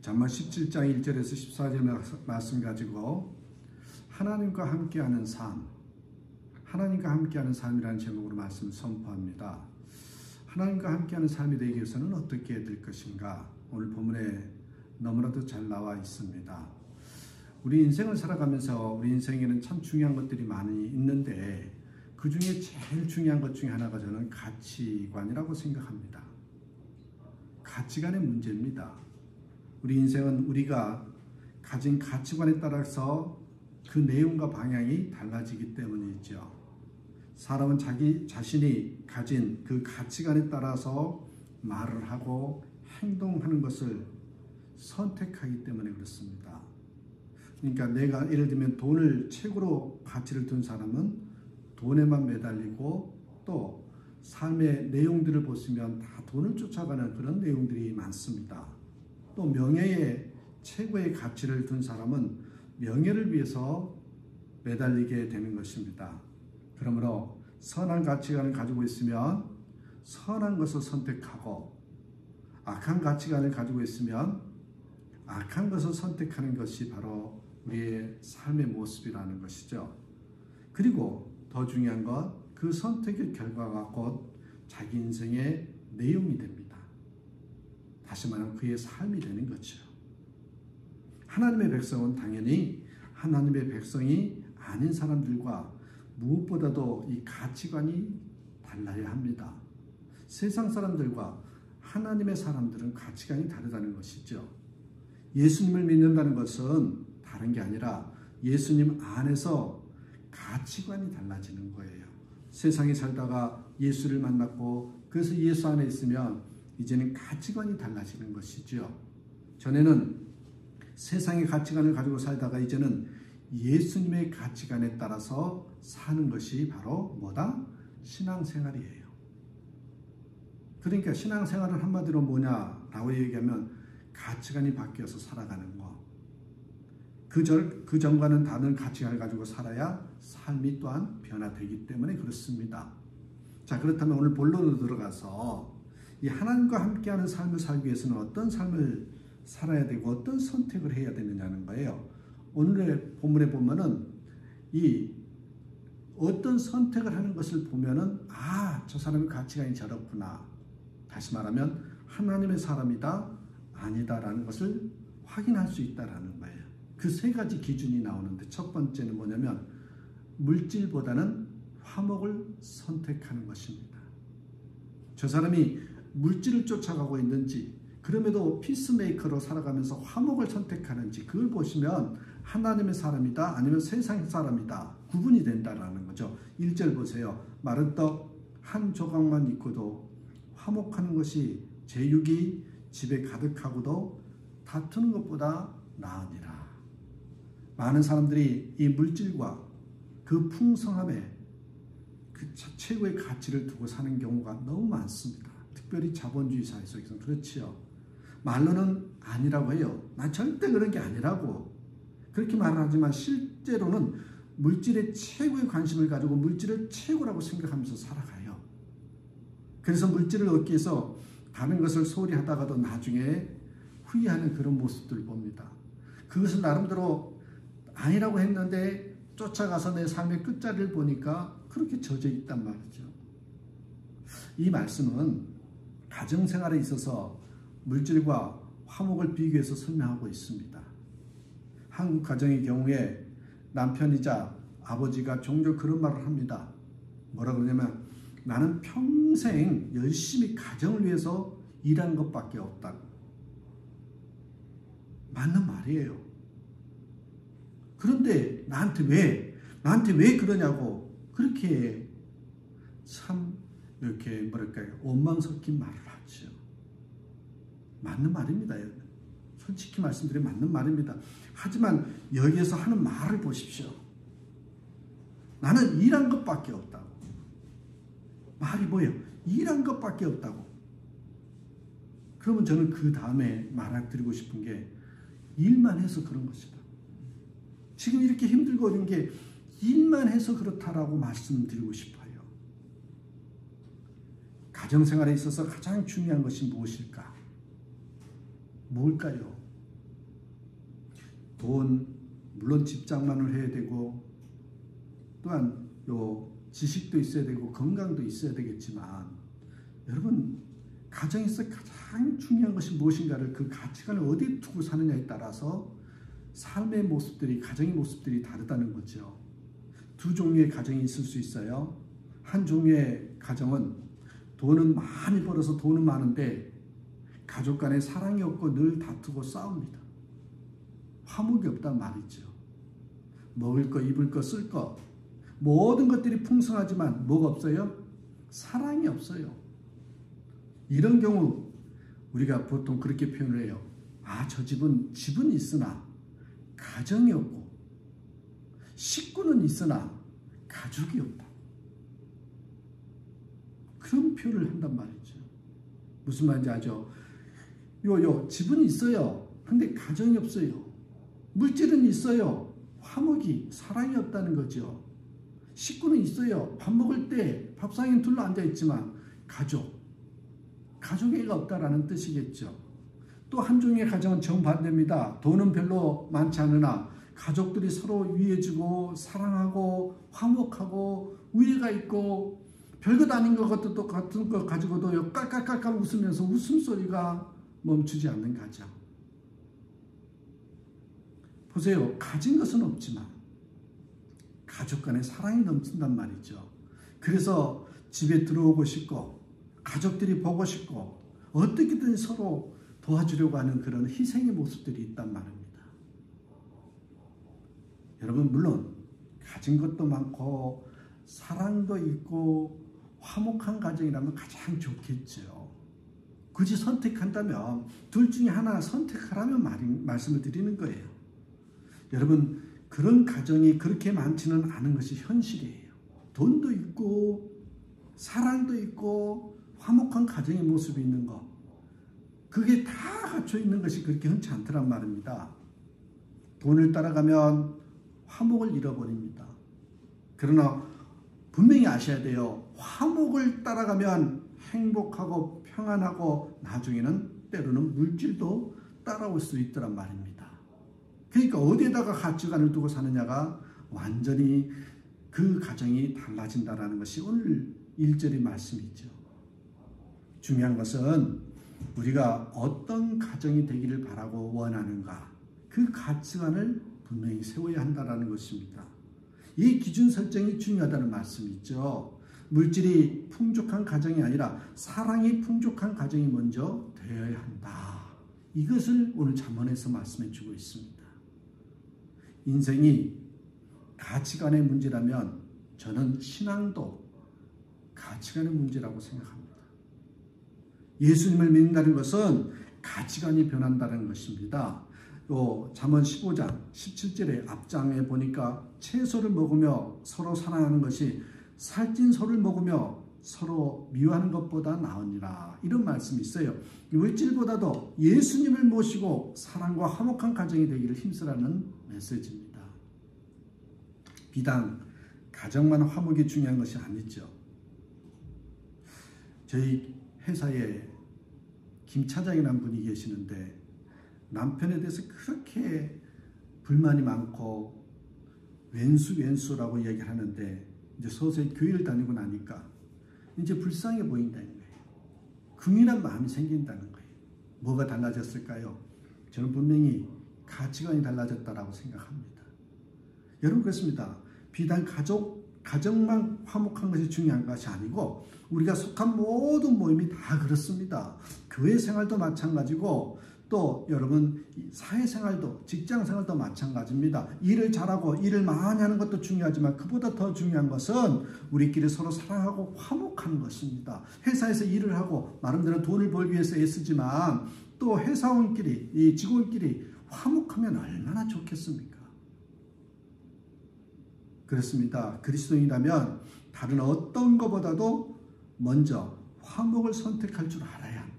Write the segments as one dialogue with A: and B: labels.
A: 잠언 17장 1절에서 14절 말씀 가지고 하나님과 함께하는 삶, 하나님과 함께하는 삶이라는 제목으로 말씀을 선포합니다. 하나님과 함께하는 삶이 되기 위해서는 어떻게 될 것인가? 오늘 본문에 너무나도 잘 나와 있습니다. 우리 인생을 살아가면서 우리 인생에는 참 중요한 것들이 많이 있는데 그 중에 제일 중요한 것 중에 하나가 저는 가치관이라고 생각합니다. 가치관의 문제입니다. 우리 인생은 우리가 가진 가치관에 따라서 그 내용과 방향이 달라지기 때문이죠. 사람은 자기 자신이 가진 그 가치관에 따라서 말을 하고 행동하는 것을 선택하기 때문에 그렇습니다. 그러니까 내가 예를 들면 돈을 최고로 가치를 둔 사람은 돈에만 매달리고 또 삶의 내용들을 보시면 다 돈을 쫓아가는 그런 내용들이 많습니다. 또 명예에 최고의 가치를 둔 사람은 명예를 위해서 매달리게 되는 것입니다. 그러므로 선한 가치관을 가지고 있으면 선한 것을 선택하고 악한 가치관을 가지고 있으면 악한 것을 선택하는 것이 바로 우리의 삶의 모습이라는 것이죠. 그리고 더 중요한 것, 그 선택의 결과가 곧 자기 인생의 내용이 됩니다. 다시 말하면 그의 삶이 되는 거죠. 하나님의 백성은 당연히 하나님의 백성이 아닌 사람들과 무엇보다도 이 가치관이 달라야 합니다. 세상 사람들과 하나님의 사람들은 가치관이 다르다는 것이죠. 예수님을 믿는다는 것은 다른 게 아니라 예수님 안에서 가치관이 달라지는 거예요. 세상에 살다가 예수를 만났고 그래서 예수 안에 있으면 이제는 가치관이 달라지는 것이죠. 전에는 세상의 가치관을 가지고 살다가 이제는 예수님의 가치관에 따라서 사는 것이 바로 뭐다? 신앙생활이에요. 그러니까 신앙생활은 한마디로 뭐냐라고 얘기하면 가치관이 바뀌어서 살아가는 거. 그 전과는 다른 가치관을 가지고 살아야 삶이 또한 변화되기 때문에 그렇습니다. 자, 그렇다면 오늘 본론으로 들어가서 이 하나님과 함께하는 삶을 살기 위해서는 어떤 삶을 살아야 되고 어떤 선택을 해야 되느냐는 거예요. 오늘의 본문에 보면은 이 어떤 선택을 하는 것을 보면은 저 사람의 가치관이 저렇구나. 다시 말하면 하나님의 사람이다, 아니다라는 것을 확인할 수 있다라는 거예요. 그 세 가지 기준이 나오는데 첫 번째는 뭐냐면 물질보다는 화목을 선택하는 것입니다. 저 사람이 물질을 쫓아가고 있는지 그럼에도 피스메이커로 살아가면서 화목을 선택하는지 그걸 보시면 하나님의 사람이다 아니면 세상 사람이다 구분이 된다라는 거죠. 1절 보세요. 마른 떡 한 조각만 있고도 화목하는 것이 제육이 집에 가득하고도 다투는 것보다 나으니라. 많은 사람들이 이 물질과 그 풍성함에 그 최고의 가치를 두고 사는 경우가 너무 많습니다. 특별히 자본주의 사회 속에서는 그렇지요. 말로는 아니라고 해요. 나 절대 그런 게 아니라고 그렇게 말하지만 실제로는 물질에 최고의 관심을 가지고 물질을 최고라고 생각하면서 살아가요. 그래서 물질을 얻기 위해서 다른 것을 소홀히 하다가도 나중에 후회하는 그런 모습들을 봅니다. 그것을 나름대로 아니라고 했는데 쫓아가서 내 삶의 끝자리를 보니까 그렇게 젖어 있단 말이죠. 이 말씀은 가정생활에 있어서 물질과 화목을 비교해서 설명하고 있습니다. 한국 가정의 경우에 남편이자 아버지가 종종 그런 말을 합니다. 뭐라 그러냐면 나는 평생 열심히 가정을 위해서 일한 것밖에 없다고. 맞는 말이에요. 그런데 나한테 왜 그러냐고 그렇게 참 이렇게 뭐랄까요 원망 섞인 말을 하죠. 맞는 말입니다. 솔직히 말씀드리면 맞는 말입니다. 하지만 여기에서 하는 말을 보십시오. 나는 일한 것밖에 없다고. 말이 뭐예요? 일한 것밖에 없다고. 그러면 저는 그 다음에 말해드리고 싶은 게 일만 해서 그런 것이다. 지금 이렇게 힘들고 어려운 게 일만 해서 그렇다라고 말씀드리고 싶어요. 가정생활에 있어서 가장 중요한 것이 무엇일까? 뭘까요? 돈, 물론 집장만을 해야 되고 또한 지식도 있어야 되고 건강도 있어야 되겠지만 여러분 가정에서 가장 중요한 것이 무엇인가를 그 가치관을 어디에 두고 사느냐에 따라서 삶의 모습들이 가정의 모습들이 다르다는 거죠. 두 종류의 가정이 있을 수 있어요. 한 종류의 가정은 돈은 많이 벌어서 돈은 많은데 가족 간에 사랑이 없고 늘 다투고 싸웁니다. 화목이 없단 말이죠. 먹을 거, 입을 거, 쓸 거 모든 것들이 풍성하지만 뭐가 없어요? 사랑이 없어요. 이런 경우 우리가 보통 그렇게 표현을 해요. 저 집은 있으나 가정이 없고 식구는 있으나 가족이 없다. 그런 표현을 한단 말이죠. 무슨 말인지 아죠? 집은 있어요. 근데 가정이 없어요. 물질은 있어요. 화목이, 사랑이 없다는 거죠. 식구는 있어요. 밥 먹을 때 밥상에 둘러 앉아있지만 가족애가 없다라는 뜻이겠죠. 또 한 종의 가정은 정반대입니다. 돈은 별로 많지 않으나 가족들이 서로 위해주고 사랑하고 화목하고 우애가 있고 별것 아닌 것 같은 것 가지고도 깔깔깔깔 웃으면서 웃음소리가 멈추지 않는 가정. 보세요. 가진 것은 없지만 가족 간의 사랑이 넘친단 말이죠. 그래서 집에 들어오고 싶고 가족들이 보고 싶고 어떻게든 서로 도와주려고 하는 그런 희생의 모습들이 있단 말입니다. 여러분 물론 가진 것도 많고 사랑도 있고 화목한 가정이라면 가장 좋겠죠. 굳이 선택한다면 둘 중에 하나 선택하라면 말씀을 드리는 거예요. 여러분 그런 가정이 그렇게 많지는 않은 것이 현실이에요. 돈도 있고 사랑도 있고 화목한 가정의 모습이 있는 것, 그게 다 갖춰 있는 것이 그렇게 흔치 않더란 말입니다. 돈을 따라가면 화목을 잃어버립니다. 그러나 분명히 아셔야 돼요. 화목을 따라가면 행복하고 평안하고 나중에는 때로는 물질도 따라올 수 있더란 말입니다. 그러니까 어디에다가 가치관을 두고 사느냐가 완전히 그 가정이 달라진다는 것이 오늘 1절의 말씀이죠. 중요한 것은 우리가 어떤 가정이 되기를 바라고 원하는가, 그 가치관을 분명히 세워야 한다는 것입니다. 이 기준 설정이 중요하다는 말씀이죠. 물질이 풍족한 가정이 아니라 사랑이 풍족한 가정이 먼저 되어야 한다. 이것을 오늘 잠언에서 말씀해 주고 있습니다. 인생이 가치관의 문제라면 저는 신앙도 가치관의 문제라고 생각합니다. 예수님을 믿는다는 것은 가치관이 변한다는 것입니다. 잠언 15장 17절의 앞장에 보니까 채소를 먹으며 서로 사랑하는 것이 살찐 소를 먹으며 서로 미워하는 것보다 나으니라, 이런 말씀이 있어요. 물질보다도 예수님을 모시고 사랑과 화목한 가정이 되기를 힘쓰라는 메시지입니다. 비단 가정만 화목이 중요한 것이 아니죠. 저희 회사에 김 차장이라는 분이 계시는데 남편에 대해서 그렇게 불만이 많고 왼수라고 얘기를 하는데 이제 서서히 교회를 다니고 나니까 이제 불쌍해 보인다는 거예요. 긍휼한 마음이 생긴다는 거예요. 뭐가 달라졌을까요? 저는 분명히 가치관이 달라졌다라고 생각합니다. 여러분 그렇습니다. 비단 가정만 화목한 것이 중요한 것이 아니고 우리가 속한 모든 모임이 다 그렇습니다. 교회 생활도 마찬가지고 또 여러분 사회생활도 직장생활도 마찬가지입니다. 일을 잘하고 일을 많이 하는 것도 중요하지만 그보다 더 중요한 것은 우리끼리 서로 사랑하고 화목하는 것입니다. 회사에서 일을 하고 나름대로 돈을 벌기 위해서 애쓰지만 또 회사원끼리 이 직원끼리 화목하면 얼마나 좋겠습니까? 그렇습니다. 그리스도인이라면 다른 어떤 것보다도 먼저 화목을 선택할 줄 알아야 합니다.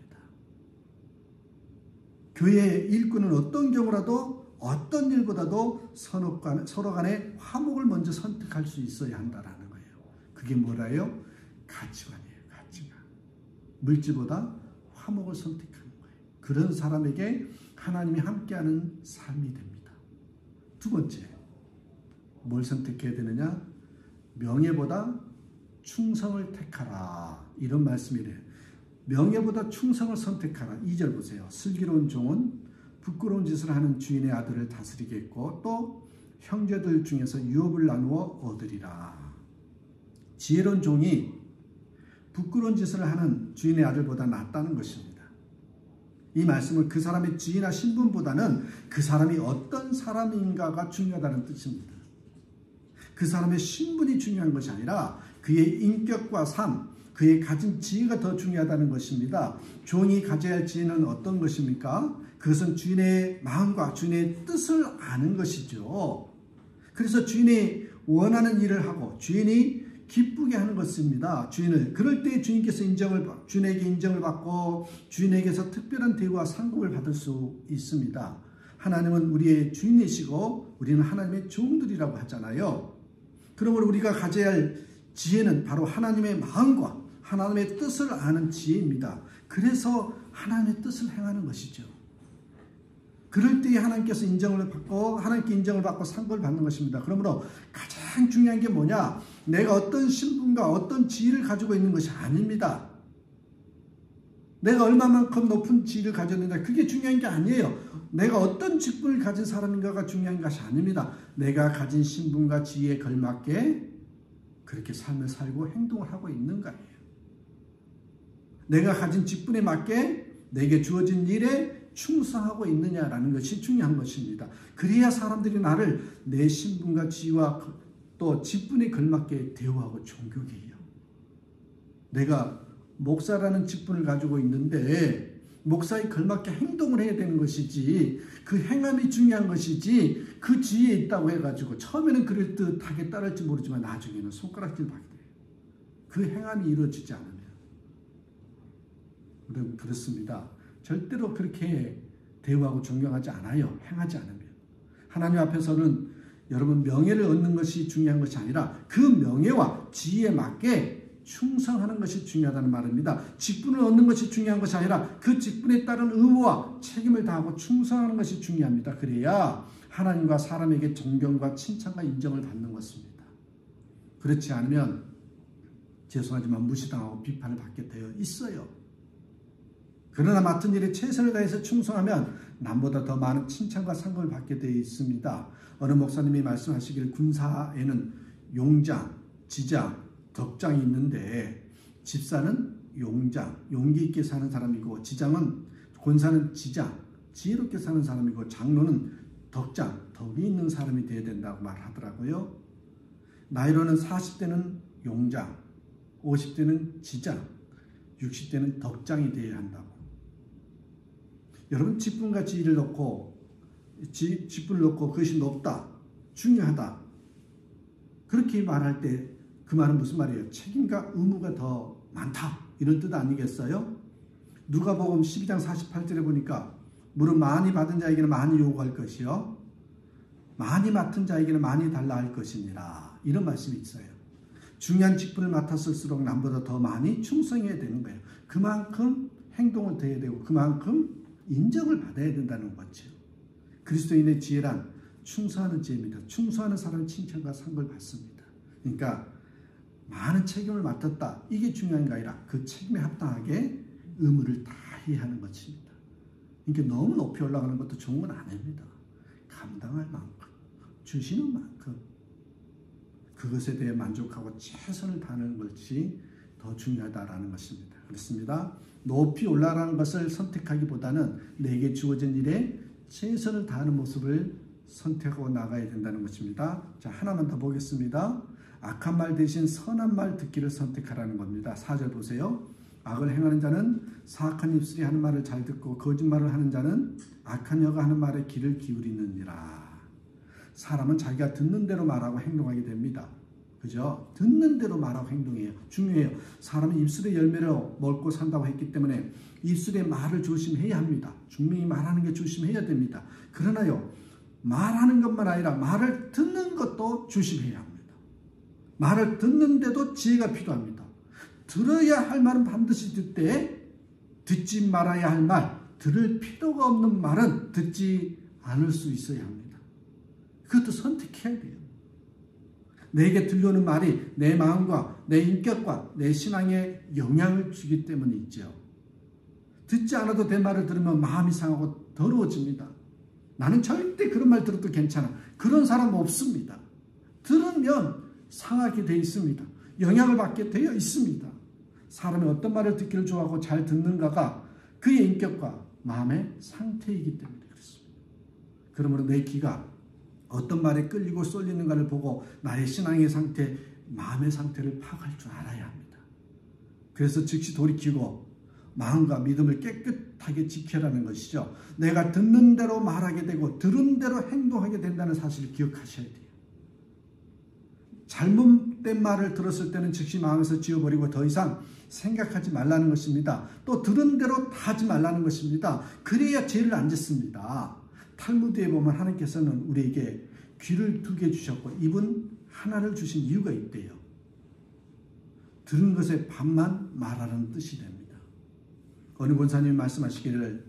A: 교회 일꾼은 어떤 경우라도 어떤 일보다도 서로 간에 화목을 먼저 선택할 수 있어야 한다는 거예요. 그게 뭐라요? 가치관이에요. 가치관. 물질보다 화목을 선택하는 거예요. 그런 사람에게 하나님이 함께하는 삶이 됩니다. 두 번째, 뭘 선택해야 되느냐? 명예보다 충성을 택하라. 이런 말씀이래요. 명예보다 충성을 선택하라. 2절 보세요. 슬기로운 종은 부끄러운 짓을 하는 주인의 아들을 다스리겠고 또 형제들 중에서 유업을 나누어 얻으리라. 지혜로운 종이 부끄러운 짓을 하는 주인의 아들보다 낫다는 것입니다. 이 말씀은 그 사람의 지위나 신분보다는 그 사람이 어떤 사람인가가 중요하다는 뜻입니다. 그 사람의 신분이 중요한 것이 아니라 그의 인격과 삶, 그의 가진 지혜가 더 중요하다는 것입니다. 종이 가져야 할 지혜는 어떤 것입니까? 그것은 주인의 마음과 주인의 뜻을 아는 것이죠. 그래서 주인이 원하는 일을 하고 주인이 기쁘게 하는 것입니다. 주인을. 그럴 때 주인께서 주인에게 인정을 받고 주인에게서 특별한 대우와 상급을 받을 수 있습니다. 하나님은 우리의 주인이시고 우리는 하나님의 종들이라고 하잖아요. 그러므로 우리가 가져야 할 지혜는 바로 하나님의 마음과 하나님의 뜻을 아는 지혜입니다. 그래서 하나님의 뜻을 행하는 것이죠. 그럴 때에 하나님께 인정을 받고 상급을 받는 것입니다. 그러므로 가장 중요한 게 뭐냐? 내가 어떤 신분과 어떤 지위를 가지고 있는 것이 아닙니다. 내가 얼마만큼 높은 지위를 가졌느냐, 그게 중요한 게 아니에요. 내가 어떤 직분을 가진 사람인가가 중요한 것이 아닙니다. 내가 가진 신분과 지위에 걸맞게 그렇게 삶을 살고 행동을 하고 있는가예요. 내가 가진 직분에 맞게 내게 주어진 일에 충성하고 있느냐라는 것이 중요한 것입니다. 그래야 사람들이 나를 내 신분과 지위와 또 직분에 걸맞게 대우하고 존경해요. 내가 목사라는 직분을 가지고 있는데 목사에 걸맞게 행동을 해야 되는 것이지 그 행함이 중요한 것이지 그 지위에 있다고 해가지고 처음에는 그럴듯하게 따를지 모르지만 나중에는 손가락질 받게 돼요. 그 행함이 이루어지지 않으면. 그렇습니다. 절대로 그렇게 대우하고 존경하지 않아요. 행하지 않으면. 하나님 앞에서는 여러분 명예를 얻는 것이 중요한 것이 아니라 그 명예와 지위에 맞게 충성하는 것이 중요하다는 말입니다. 직분을 얻는 것이 중요한 것이 아니라 그 직분에 따른 의무와 책임을 다하고 충성하는 것이 중요합니다. 그래야 하나님과 사람에게 존경과 칭찬과 인정을 받는 것입니다. 그렇지 않으면 죄송하지만 무시당하고 비판을 받게 되어 있어요. 그러나 맡은 일에 최선을 다해서 충성하면 남보다 더 많은 칭찬과 상급을 받게 되어 있습니다. 어느 목사님이 말씀하시길 군사에는 용장, 지장, 덕장이 있는데 집사는 용장, 용기 있게 사는 사람이고 지장은 권사는 지장, 지혜롭게 사는 사람이고 장로는 덕장, 덕이 있는 사람이 되어야 된다고 말하더라고요. 나이로는 40대는 용장, 50대는 지장, 60대는 덕장이 되어야 한다고. 여러분 직분과 지위를 놓고 직분을 놓고 그것이 높다, 중요하다 그렇게 말할 때 그 말은 무슨 말이에요? 책임과 의무가 더 많다 이런 뜻 아니겠어요? 누가복음 12장 48절에 보니까 무릇 많이 받은 자에게는 많이 요구할 것이요 많이 맡은 자에게는 많이 달라 할 것이니라 이런 말씀이 있어요. 중요한 직분을 맡았을수록 남보다 더 많이 충성해야 되는 거예요. 그만큼 행동을 더 해야 되고 그만큼 인정을 받아야 된다는 거죠. 그리스도인의 지혜란 충성하는 지혜입니다. 충성하는 사람은 칭찬과 상급을 받습니다. 그러니까 많은 책임을 맡았다. 이게 중요한 게 아니라 그 책임에 합당하게 의무를 다해야 하는 것입니다. 그러니까 너무 높이 올라가는 것도 좋은 건 아닙니다. 감당할 만큼, 주시는 만큼 그것에 대해 만족하고 최선을 다하는 것이 더 중요하다라는 것입니다. 그렇습니다. 높이 올라가는 것을 선택하기보다는 내게 주어진 일에 최선을 다하는 모습을 선택하고 나가야 된다는 것입니다. 자, 하나만 더 보겠습니다. 악한 말 대신 선한 말 듣기를 선택하라는 겁니다. 4절 보세요. 악을 행하는 자는 사악한 입술이 하는 말을 잘 듣고 거짓말을 하는 자는 악한 여가 하는 말에 귀를 기울이느니라. 사람은 자기가 듣는 대로 말하고 행동하게 됩니다. 그죠? 듣는 대로 말하고 행동해요. 중요해요. 사람은 입술의 열매를 먹고 산다고 했기 때문에 입술의 말을 조심해야 합니다. 분명히 말하는 게 조심해야 됩니다. 그러나요, 말하는 것만 아니라 말을 듣는 것도 조심해야 합니다. 말을 듣는데도 지혜가 필요합니다. 들어야 할 말은 반드시 듣되 듣지 말아야 할 말, 들을 필요가 없는 말은 듣지 않을 수 있어야 합니다. 그것도 선택해야 돼요. 내게 들려오는 말이 내 마음과 내 인격과 내 신앙에 영향을 주기 때문에 있죠. 듣지 않아도 내 말을 들으면 마음이 상하고 더러워집니다. 나는 절대 그런 말 들어도 괜찮아. 그런 사람 없습니다. 들으면 상하게 되어 있습니다. 영향을 받게 되어 있습니다. 사람이 어떤 말을 듣기를 좋아하고 잘 듣는가가 그의 인격과 마음의 상태이기 때문에 그렇습니다. 그러므로 내 귀가 어떤 말에 끌리고 쏠리는가를 보고 나의 신앙의 상태, 마음의 상태를 파악할 줄 알아야 합니다. 그래서 즉시 돌이키고 마음과 믿음을 깨끗하게 지켜라는 것이죠. 내가 듣는 대로 말하게 되고 들은 대로 행동하게 된다는 사실을 기억하셔야 돼요. 잘못된 말을 들었을 때는 즉시 마음에서 지워버리고 더 이상 생각하지 말라는 것입니다. 또 들은 대로 다 하지 말라는 것입니다. 그래야 죄를 안 짓습니다. 탈무드에 보면 하나님께서는 우리에게 귀를 2개 주셨고 입은 하나를 주신 이유가 있대요. 들은 것의 반만 말하라는 뜻이 됩니다. 어느 권사님이 말씀하시기를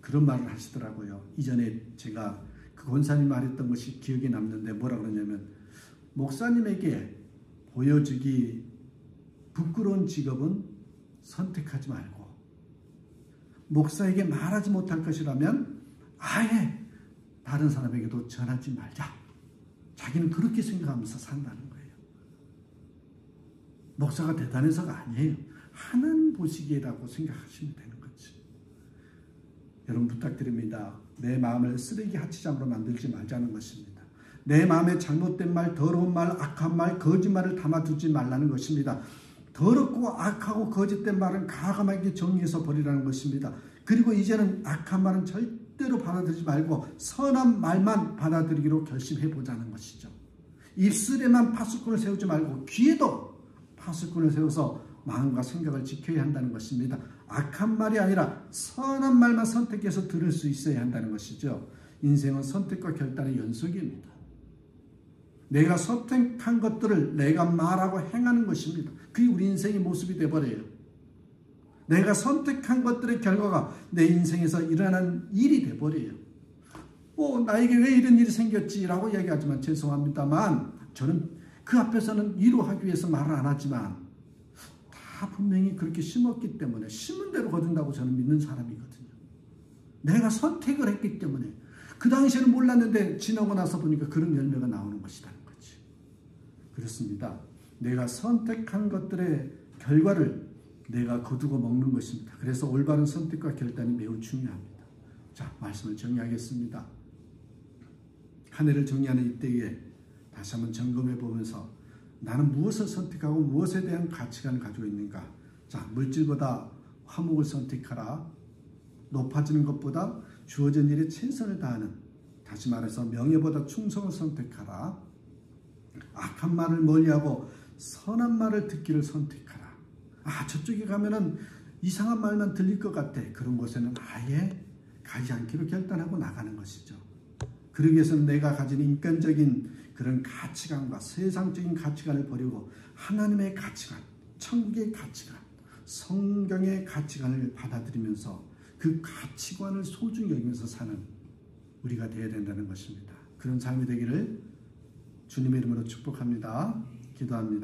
A: 그런 말을 하시더라고요. 이전에 제가 그 권사님이 말했던 것이 기억에 남는데 뭐라 그러냐면, 목사님에게 보여주기 부끄러운 직업은 선택하지 말고, 목사에게 말하지 못할 것이라면 아예 다른 사람에게도 전하지 말자. 자기는 그렇게 생각하면서 산다는 거예요. 목사가 대단해서가 아니에요. 하나님 보시기에라고 생각하시면 되는 거지. 여러분 부탁드립니다. 내 마음을 쓰레기 하치장으로 만들지 말자는 것입니다. 내 마음에 잘못된 말, 더러운 말, 악한 말, 거짓말을 담아두지 말라는 것입니다. 더럽고 악하고 거짓된 말은 과감하게 정리해서 버리라는 것입니다. 그리고 이제는 악한 말은 절대로 받아들이지 말고 선한 말만 받아들이기로 결심해보자는 것이죠. 입술에만 파수꾼을 세우지 말고 귀에도 파수꾼을 세워서 마음과 생각을 지켜야 한다는 것입니다. 악한 말이 아니라 선한 말만 선택해서 들을 수 있어야 한다는 것이죠. 인생은 선택과 결단의 연속입니다. 내가 선택한 것들을 내가 말하고 행하는 것입니다. 그게 우리 인생의 모습이 되어버려요. 내가 선택한 것들의 결과가 내 인생에서 일어나는 일이 되어버려요. 나에게 왜 이런 일이 생겼지라고 이야기하지만 죄송합니다만 저는 그 앞에서는 위로하기 위해서 말을 안 하지만 다 분명히 그렇게 심었기 때문에 심은 대로 거둔다고 저는 믿는 사람이거든요. 내가 선택을 했기 때문에 그 당시에는 몰랐는데 지나고 나서 보니까 그런 열매가 나오는 것이라는 거지. 그렇습니다. 내가 선택한 것들의 결과를 내가 거두고 먹는 것입니다. 그래서 올바른 선택과 결단이 매우 중요합니다. 자, 말씀을 정리하겠습니다. 한 해를 정리하는 이때에 다시 한번 점검해 보면서 나는 무엇을 선택하고 무엇에 대한 가치관을 가지고 있는가. 자, 물질보다 화목을 선택하라. 높아지는 것보다 주어진 일에 최선을 다하는, 다시 말해서 명예보다 충성을 선택하라. 악한 말을 멀리하고 선한 말을 듣기를 선택하라. 저쪽에 가면은 이상한 말만 들릴 것 같아. 그런 곳에는 아예 가지 않기로 결단하고 나가는 것이죠. 그러기 위해서는 내가 가진 인간적인 그런 가치관과 세상적인 가치관을 버리고 하나님의 가치관, 천국의 가치관, 성경의 가치관을 받아들이면서 그 가치관을 소중히 여기면서 사는 우리가 되어야 된다는 것입니다. 그런 삶이 되기를 주님의 이름으로 축복합니다. 기도합니다.